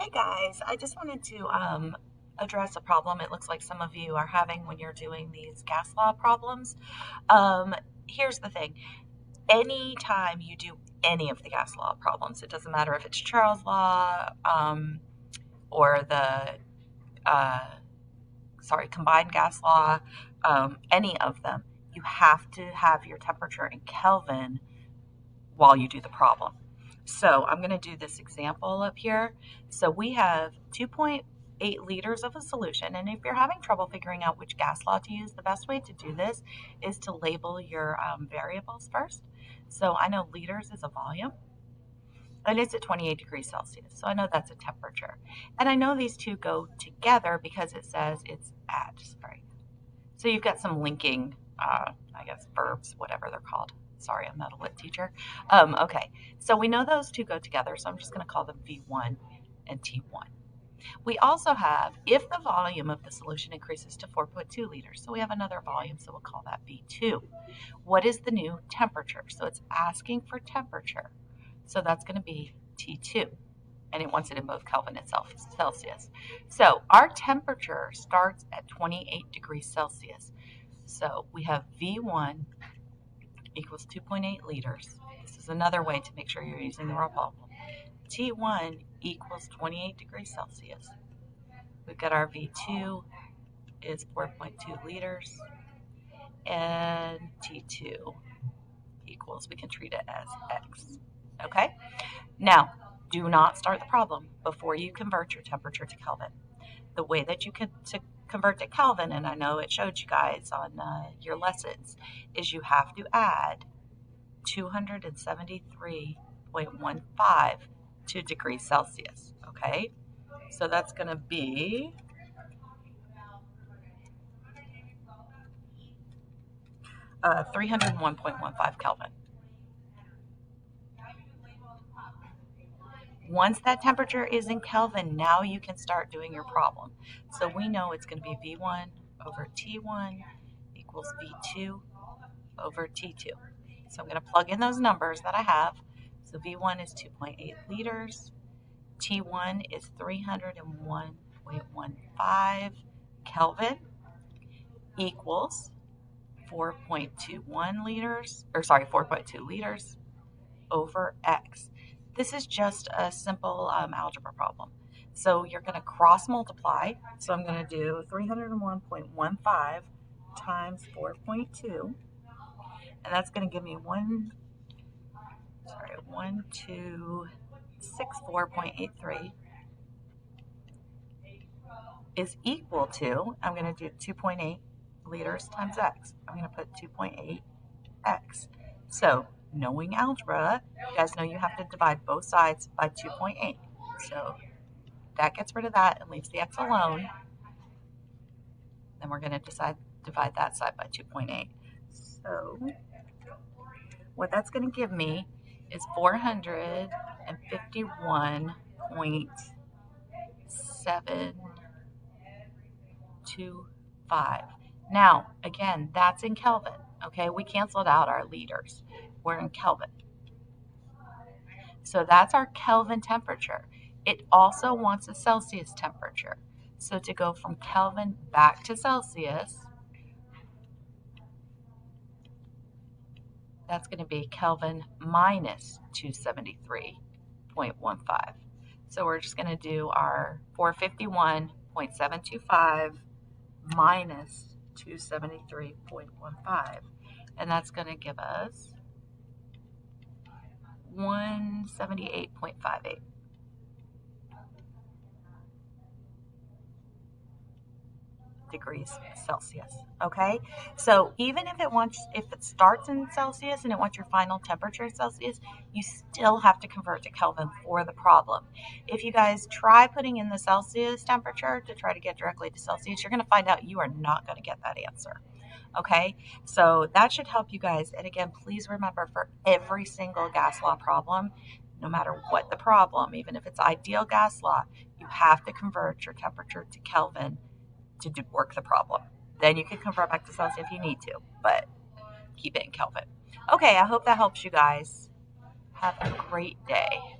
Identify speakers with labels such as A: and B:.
A: Hey guys, I just wanted to address a problem it looks like some of you are having when you're doing these gas law problems. Um, Here's the thing. Anytime you do any of the gas law problems, it doesn't matter if it's Charles law or the uh, combined gas law, any of them, you have to have your temperature in Kelvin while you do the problem. So I'm going to do this example up here. So we have 2.8 liters of a solution. And if you're having trouble figuring out which gas law to use, the best way to do this is to label your variables first. So I know liters is a volume and it's at 28 degrees Celsius. So I know that's a temperature. And I know these two go together because it says it's at, sorry. So you've got some linking, I guess, verbs, whatever they're called. Sorry, I'm not a lit teacher. Okay, so we know those two go together, so I'm just going to call them V1 and T1. We also have, if the volume of the solution increases to 4.2 liters, so we have another volume, so we'll call that V2. What is the new temperature? So it's asking for temperature, so that's going to be T2, and it wants it in both Kelvin and Celsius. So our temperature starts at 28 degrees Celsius. So we have V1 equals 2.8 liters. This is another way to make sure you're using the raw problem. T1 equals 28 degrees Celsius. We've got our V2 is 4.2 liters, and T2 equals, we can treat it as X. Okay? Now, do not start the problem before you convert your temperature to Kelvin. The way that you can convert to Kelvin, and I know it showed you guys on your lessons, is you have to add 273.15 to degrees Celsius. Okay, so that's going to be 301.15 Kelvin. Once that temperature is in Kelvin, now you can start doing your problem. So we know it's going to be V1 over T1 equals V2 over T2. So I'm going to plug in those numbers that I have. So V1 is 2.8 liters. T1 is 301.15 Kelvin equals 4.21 liters, 4.2 liters over X. This is just a simple algebra problem. So you're going to cross multiply. So I'm going to do 301.15 times 4.2. And that's going to give me 1264.83 is equal to, I'm going to do 2.8 liters times X. I'm going to put 2.8 X. So knowing algebra, you guys know you have to divide both sides by 2.8. So that gets rid of that and leaves the X alone. Then we're going to divide that side by 2.8. So what that's going to give me is 451.725. Now, again, that's in Kelvin. Okay, we canceled out our liters. We're in Kelvin. So that's our Kelvin temperature. It also wants a Celsius temperature. So to go from Kelvin back to Celsius, that's going to be Kelvin minus 273.15. So we're just going to do our 451.725 minus 273.15. And that's going to give us 178.58. Degrees Celsius. Okay, so even if it starts in Celsius and it wants your final temperature in Celsius, you still have to convert to Kelvin for the problem. If you guys try putting in the Celsius temperature to try to get directly to Celsius, you're going to find out you are not going to get that answer. Okay, so that should help you guys. And again, please remember, for every single gas law problem, no matter what the problem, even if it's ideal gas law, you have to convert your temperature to Kelvin to work the problem. Then you can convert back to Celsius if you need to, but keep it in Kelvin. Okay, I hope that helps you guys. Have a great day.